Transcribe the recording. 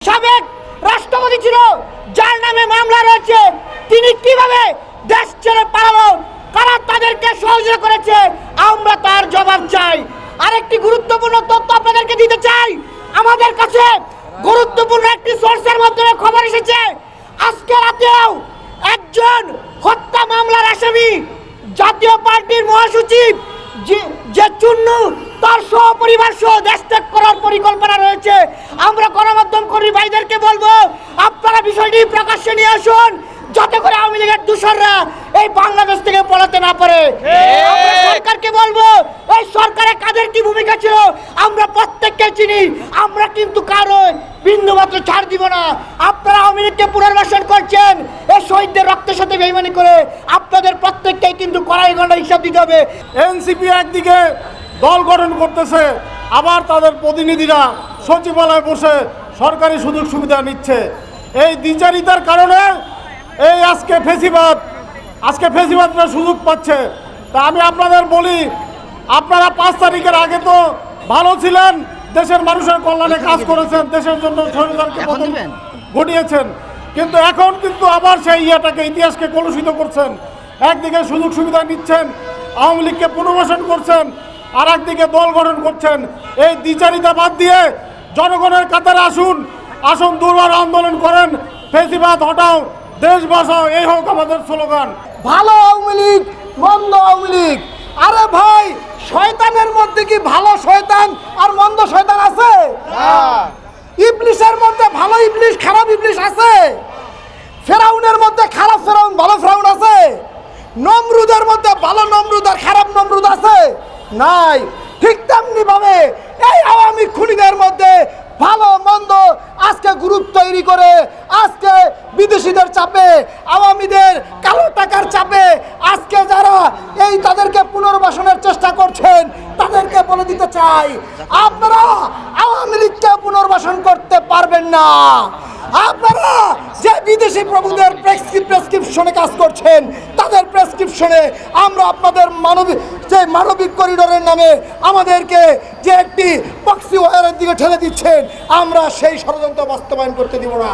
সাবেক রাষ্ট্রপতি ছিল, যার নামে মামলা রয়েছে, তিনি কিভাবে দেশ ছেড়ে পালালো, কারা তাদেরকে সহযোগিতা করেছে, আমরা তার জবাব চাই। আরেকটি গুরুত্বপূর্ণ তথ্য আপনাদেরকে দিতে চাই। আমাদের কাছে গুরুত্বপূর্ণ একটি সোর্সের মাধ্যমে খবর এসেছে, আজকে রাতেও একজন হত্যা মামলার আসামি, জাতীয় পার্টির মহাসচিব যে চুন্নু, তার সহপরিবার সহ দেশ ত্যাগ করার পরিকল্পনা রয়েছে। আমরা গণমাধ্যম কর্মী ভাইদেরকে বলবো, আপনারা বিষয়টি প্রকাশ্যে নিয়ে আসুন, যাতে করে আওয়ামী লীগের দূষররা এই বাংলাদেশ থেকে পলাতে না পারে। আমরা সরকারকে বলবো, এই সরকারের কাদের কি ভূমিকা ছিল আমরা প্রত্যেককে চিনি, আমরা কিন্তু কারো বিন্দুমাত্র ছাড় দিব না। আপনারা আওয়ামী লীগকে পুনর্বাসন করছেন, এই শহীদদের রক্তের সাথে বেইমানি করে, আপনাদের প্রত্যেককেই কিন্তু কড়াই গন্ডা হিসাব দিতে হবে। এনসিপি একদিকে দল গঠন করতেছে, আবার তাদের প্রতিনিধিরা সচিবালয়ে বসে সরকারি সুযোগ সুবিধা নিচ্ছে। এই দ্বিচারিতার কারণে এই আজকে ফেসিবাদরা সুযোগ পাচ্ছে। তা আমি আপনাদের বলি, আপনারা 5 তারিখের আগে তো ভালো ছিলেন, দেশের মানুষের কল্যাণে কাজ করেছেন, দেশের জন্য স্বৈরাচারকে পতন ঘটিয়েছেন, কিন্তু এখন কিন্তু আবার সেই ইতিহাসকে কলুষিত করছেন। একদিকে সুযোগ সুবিধা নিচ্ছেন, আওয়ামী লীগকে পুনর্বাসন করছেন, আর একদিকে দল গঠন করছেন। এই দ্বিচারিতা বাদ দিয়ে জনগণের কাতারে আসুন দুর্বার আন্দোলন করেন, ফেসিবাদ হটাও, দেশ বাঁচাও, এই হোক আমাদের স্লোগান। ভালো আওয়ামী লীগ, মন্দ আওয়ামী লীগ। আরে ভাই, শয়তানের মধ্যে কি ভালো শয়তান আর মন্দ শয়তান আছে? ইবলিশের মধ্যে ভালো ইবলিশ, খারাপ ইবলিশ আছে? ফেরাউনের মধ্যে খারাপ ফেরাউন, ভালো ফেরাউন আছে? নমরুদের মধ্যে ভালো নমরুদ আর খারাপ নমরুদ আছে? নাই। ঠিক তেমনি ভাবে এই আওয়ামী খুনিদের মধ্যে ভালো মন্দ আজকে গ্রুপ তৈরি করে, আজকে বিদেশিদের চাপে, আওয়ামীদের কালো টাকার চাপে আজকে যারা এই তাদেরকে পুনর্বাসনের চেষ্টা করছেন, তাদেরকে বলে দিতে চাই, আপনারা আওয়ামী লীগকে পুনর্বাসন করতে পারবেন না। আপনারা যে বিদেশি প্রভুদের প্রেসক্রিপশনে কাজ করছেন, তাদের প্রেসক্রিপশনে আমরা আপনাদের মানবিক করিডোরের নামে আমাদেরকে যে একটি পক্সি ওয়ারের দিকে ঠেলে দিচ্ছেন, আমরা সেই ষড়যন্ত্র বাস্তবায়ন করতে দিব না।